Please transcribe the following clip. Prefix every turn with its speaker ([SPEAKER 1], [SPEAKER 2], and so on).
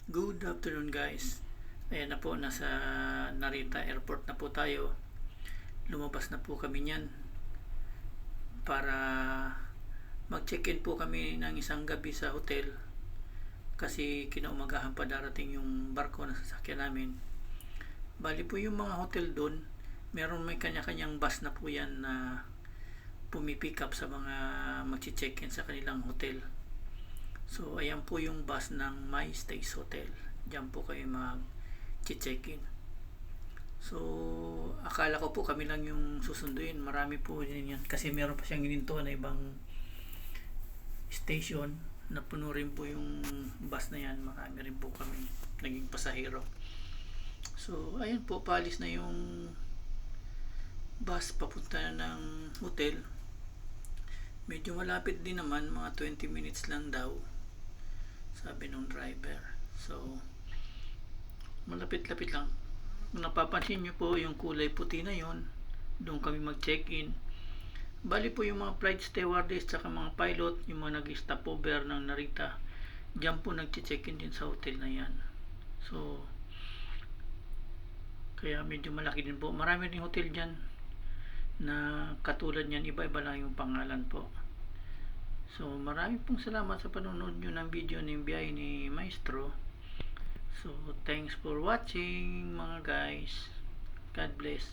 [SPEAKER 1] Good afternoon guys. Ayan na po, nasa Narita Airport na po tayo. Lumabas na po kami niyan para mag-check-in po kami ng isang gabi sa hotel. Kasi kinaumagahan pa darating yung barko na sasakyan namin. Bali po yung mga hotel doon, may kanya-kanyang bus na po yan na pumipick up sa mga mag-check-in sa kanilang hotel. So ayan po yung bus ng My Stays Hotel. Diyan po kayo mag-check-in. So akala ko po kami lang yung susunduin. Marami po din yan. Kasi meron pa siyang hininto na ibang station. Napuno rin po yung bus na yan. Marami rin po kami naging pasahero. So ayan po, paalis na yung bus papunta na ng hotel. Medyo malapit din naman, mga 20 minutes lang daw, sabi nung driver. So malapit-lapit lang. Kung napapansin nyo po yung kulay puti na yon, doon kami mag-check-in. Bali po yung mga flight stewardess at mga pilot, yung mga nag-stopover ng Narita, diyan po nag-check-in din sa hotel na yan. So kaya medyo malaki din po. Marami rin hotel dyan na katulad niyan, iba-iba lang yung pangalan po. So marami pong salamat sa panonood nyo ng video ng biyahe ni Maestro. So thanks for watching mga guys. God bless.